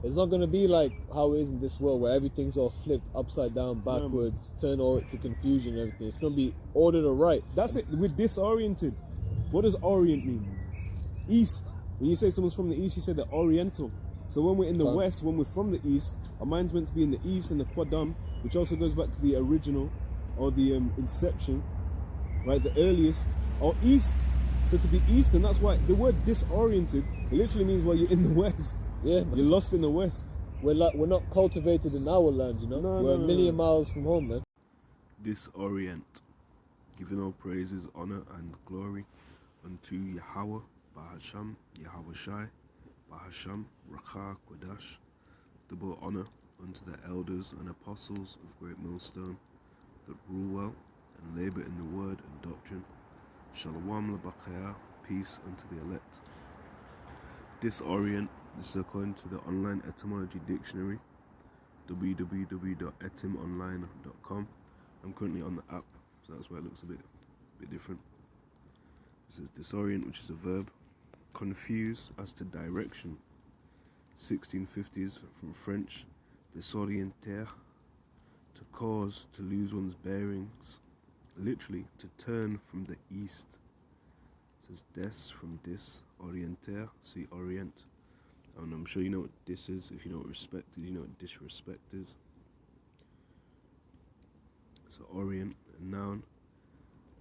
It's not going to be like how it is in this world where everything's all flipped upside down, backwards, turn all to confusion and everything. It's going to be ordered or right. That's it. We're disoriented. What does orient mean? East. When you say someone's from the east, you say they're oriental. So when we're in the west, when we're from the east, our mind's meant to be in the east and the Qadam, which also goes back to the original or the inception, right? The earliest, or east. So to be eastern, that's why the word disoriented, it literally means, well, you're in the west. Yeah, man. You're lost in the west. We're not cultivated in our land, you know. We're a million miles from home, man. Disorient, giving all praises, honor, and glory unto Yahawah, bahasham, Yahawashi, bahasham, Rakha, Quadash. Double honor unto the elders and apostles of Great Millstone that rule well and labor in the word and doctrine. Shalom labachaya, peace unto the elect. Disorient, this is according to the online etymology dictionary, www.etymonline.com. I'm currently on the app, so that's why it looks a bit different. It says disorient, which is a verb. Confuse as to direction. 1650s from French, désorienter, to cause to lose one's bearings. Literally, to turn from the east. It says des from dis, orienter, see orient. And I'm sure you know what dis is. If you know what respect is, you know what disrespect is. So orient, a noun,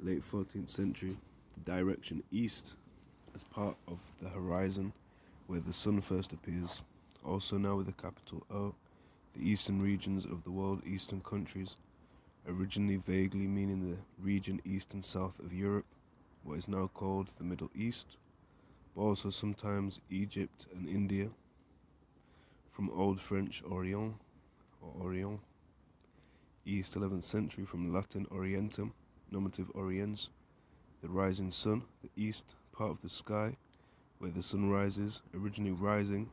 late 14th century, direction east as part of the horizon where the sun first appears. Also now with a capital O, the eastern regions of the world, eastern countries, originally vaguely meaning the region east and south of Europe, what is now called the Middle East, but also sometimes Egypt and India, from Old French Orient or Orient, East 11th century from Latin Orientum, nominative oriens, the rising sun, the east part of the sky, where the sun rises, originally rising,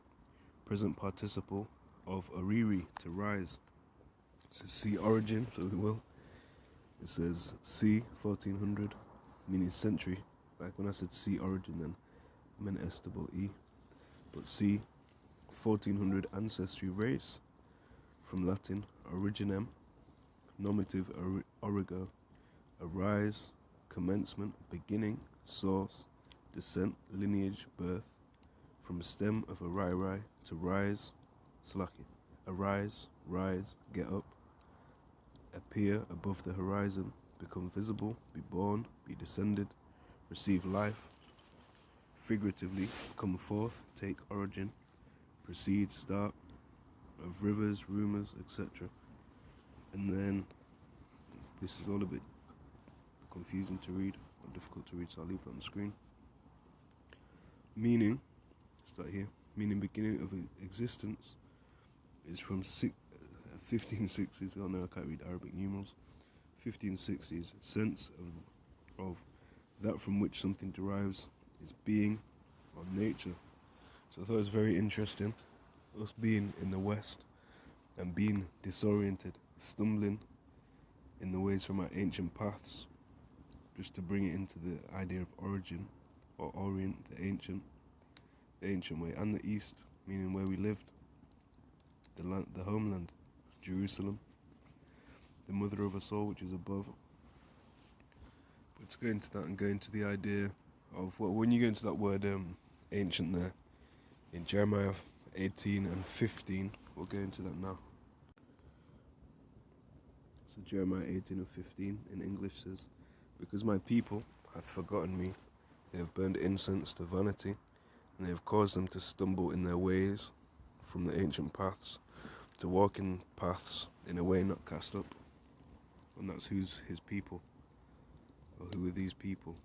present participle of oriri, to rise. It says see origin, so we will. It says C, 1400, meaning century. Like when I said C origin, then I meant S double E. But C, 1400 ancestry race, from Latin originem, nominative origo, arise, commencement, beginning, source, descent, lineage, birth, from stem of arirai, to rise, slaki, arise, rise, get up, appear above the horizon, become visible, be born, be descended, receive life, figuratively, come forth, take origin, proceed, start, of rivers, rumours, etc. And then, this is all a bit confusing to read, or difficult to read, so I'll leave that on the screen. Meaning, start here, meaning beginning of existence is from 1560s, we all know I can't read Arabic numerals, 1560s, sense of that from which something derives is being or nature. So I thought it was very interesting, us being in the West and being disoriented, stumbling in the ways from our ancient paths, just to bring it into the idea of origin, or orient, the ancient way, and the east, meaning where we lived, the land, the homeland, Jerusalem, the mother of us all, which is above. But to go into that and go into the idea of, well, when you go into that word ancient there, in Jeremiah 18 and 15, we'll go into that now. So Jeremiah 18 and 15 in English says, because my people hath forgotten me, they have burned incense to vanity, and they have caused them to stumble in their ways from the ancient paths, to walk in paths in a way not cast up. And that's who's his people, or who are these people,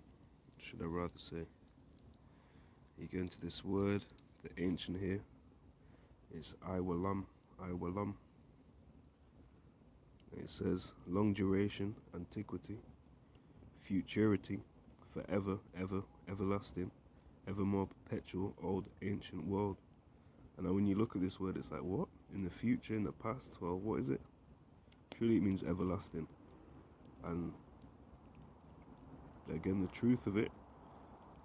should I rather say. You go into this word, the ancient here, it's Iwalam. It says long duration, antiquity, futurity, forever, ever, everlasting, evermore perpetual, old, ancient world. And now when you look at this word, it's like, what? In the future, in the past? Well, what is it? Truly it means everlasting. And again, the truth of it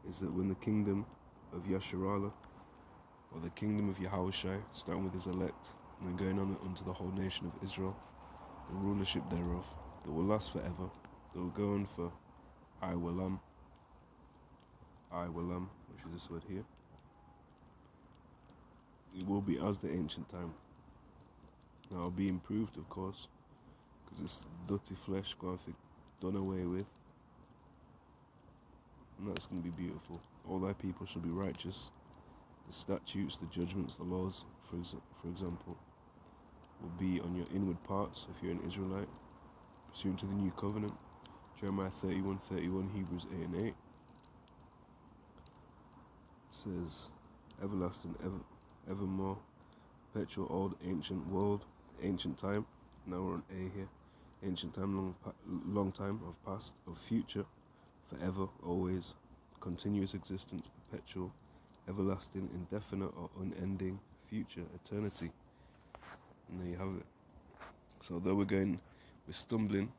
is that when the kingdom of Yasharallah, or the kingdom of Yahawashi, starting with his elect, and then going on unto the whole nation of Israel, the rulership thereof, that will last forever, that will go on for halalyam, which is this word here. It will be as the ancient time. Now it'll be improved, of course, because it's dirty flesh going to be done away with, and that's going to be beautiful. All thy people shall be righteous. The statutes, the judgments, the laws, for example, will be on your inward parts if you're an Israelite, pursuant to the new covenant. Jeremiah 31:31, Hebrews 8 and 8 says, everlasting, evermore, perpetual, old, ancient world, ancient time. Now we're on A here. Ancient time, long time of past, of future, forever, always, continuous existence, perpetual, everlasting, indefinite or unending, future, eternity. And there you have it. So though we're stumbling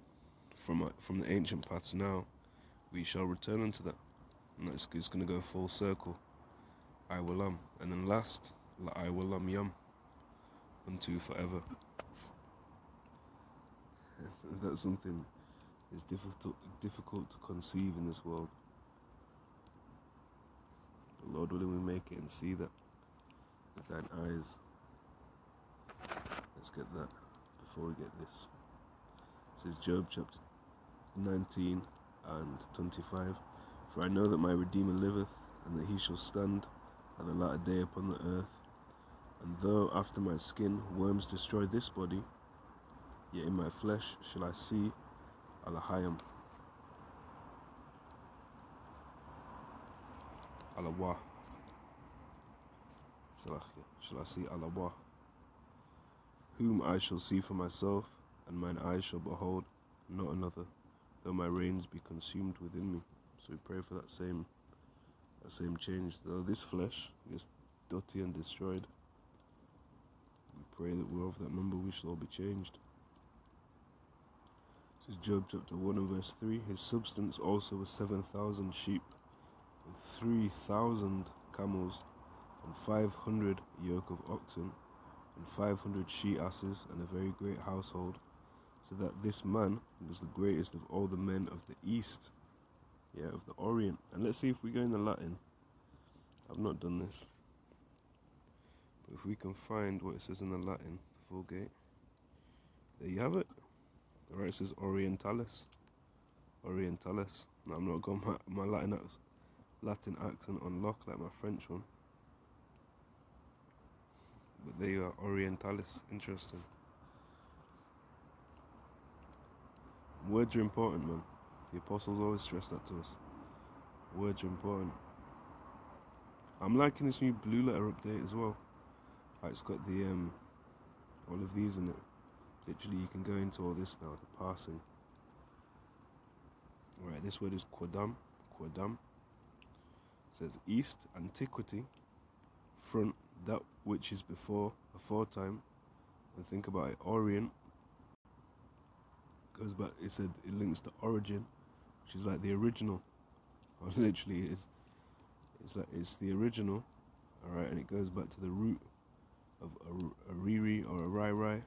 from the ancient paths now, we shall return unto that. And that's it's going to go full circle. Halalyam. And then last, halalyam, unto forever. That's something that's difficult to conceive in this world. The Lord willing we make it and see that with thine eyes. Let's get that before we get this. This is Job chapter 19 and 25. For I know that my Redeemer liveth, and that he shall stand at the latter day upon the earth. And though after my skin worms destroy this body, yet in my flesh shall I see halalyam. Yahawah. Shall I see Yahawah, whom I shall see for myself, and mine eyes shall behold not another, though my reins be consumed within me. So we pray for that same change. Though this flesh is dirty and destroyed, we pray that we're of that number, we shall all be changed. This is Job chapter 1 and verse 3. His substance also was 7,000 sheep, and 3,000 camels, and 500 yoke of oxen, and 500 she-asses, and a very great household, so that this man was the greatest of all the men of the east, of the Orient. And let's see if we go in the Latin. I've not done this, but if we can find what it says in the Latin, Vulgate, there you have it. Alright, it says Orientalis. Now, I'm not got my Latin accent on lock like my French one, but there you are, Orientalis. Interesting. Words are important, man. The apostles always stress that to us. Words are important. I'm liking this new blue letter update as well. It's got the all of these in it. Literally, you can go into all this now, the parsing. Alright, this word is quadam. It says east, antiquity, front, that which is aforetime. And think about it, Orient goes back, it links to origin, which is like the original. Or literally it is. It's the original, alright, and it goes back to the root of a riri or a rai,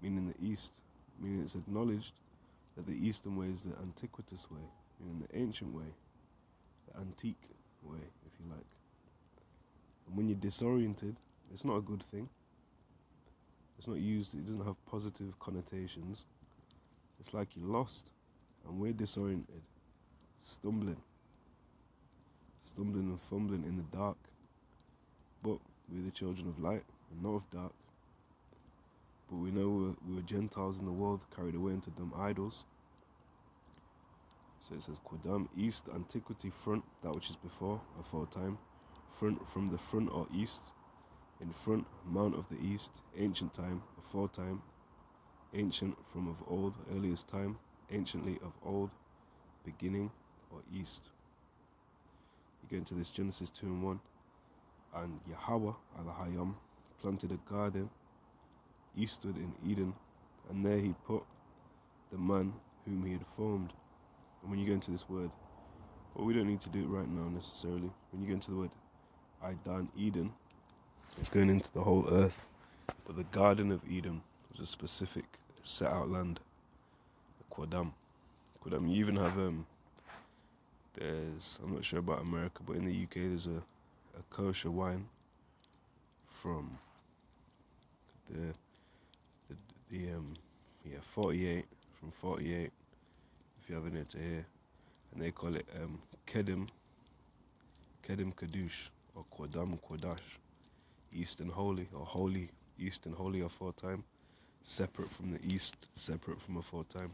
meaning the east, meaning it's acknowledged that the eastern way is the antiquitous way, meaning the ancient way, the antique way, if you like. And when you're disoriented, it's not a good thing. It's not used, it doesn't have positive connotations. It's like you're lost, and we're disoriented, stumbling and fumbling in the dark. But we're the children of light and not of dark. But we know we were Gentiles in the world, carried away into dumb idols. So it says Quadam, east, antiquity, front, that which is aforetime, front, from the front or east, in front, mount of the east, ancient time, aforetime, ancient, from of old, earliest time, anciently of old, beginning, or east. You go into this Genesis 2 and 1, and Yahawah, halalyam, planted a garden eastward in Eden, and there he put the man whom he had formed. And when you go into this word, well, we don't need to do it right now necessarily. When you go into the word Aidan Eden. It's going into the whole earth. But the Garden of Eden was a specific set out land. The Quadam. You even have there's, I'm not sure about America, but in the UK there's a kosher wine from the 48, from 48, if you're having it to hear, and they call it Kedim Kadush, or Quadam Quadash, Eastern Holy, or Holy, Eastern Holy aforetime, separate from the East, separate from aforetime.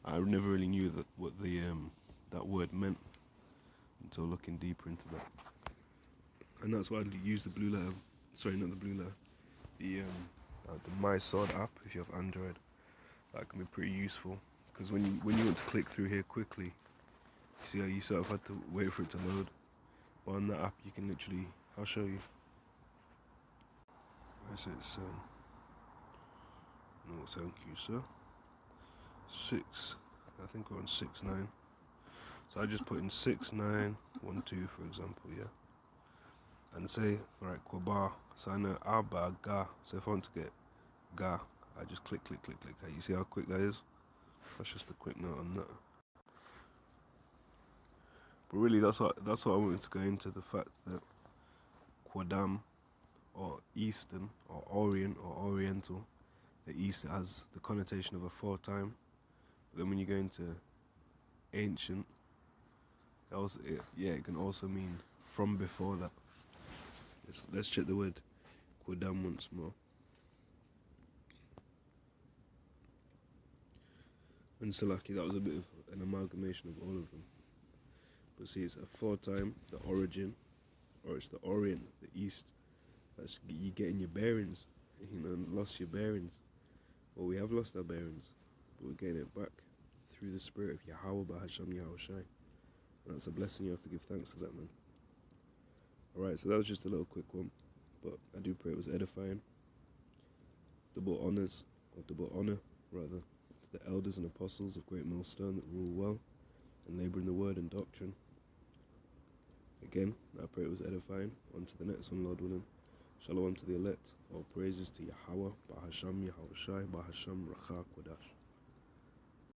I never really knew what that word meant until looking deeper into that, and that's why I use the blue letter. Sorry, not the blue letter. The My Sword app. If you have Android, that can be pretty useful, because when you want to click through here quickly, you see how you sort of had to wait for it to load. But on that app, you can literally. I'll show you. I say it's no, thank you, sir. 6. I think we're on 6-9. So I just put in 6-9-1-2, for example, yeah. And say, alright, Quaba. So I know Abba Ga. So if I want to get Ga, I just click. You see how quick that is? That's just a quick note on that. But really, that's what I wanted to go into, the fact that Quadam, or Eastern, or Orient, or Oriental, the East has the connotation of aforetime. But then when you go into ancient, it can also mean from before that. Let's check the word Quadam once more. And Salaki, that was a bit of an amalgamation of all of them. But see, it's aforetime, the origin, or it's the Orient, the East. That's you getting your bearings, lost your bearings. Well, we have lost our bearings, but we're getting it back through the spirit of Yahawah, bahasham, Yahawashi. And that's a blessing. You have to give thanks for that, man. Alright, so that was just a little quick one, but I do pray it was edifying. Double honor, rather, to the elders and apostles of Great Millstone that rule well and labour in the word and doctrine. Again, I pray it was edifying. On to the next one, Lord willing. Shalom to the elect. All praises to Yahawah, bahasham, Yahawashi, bahasham, Racha, Kodash.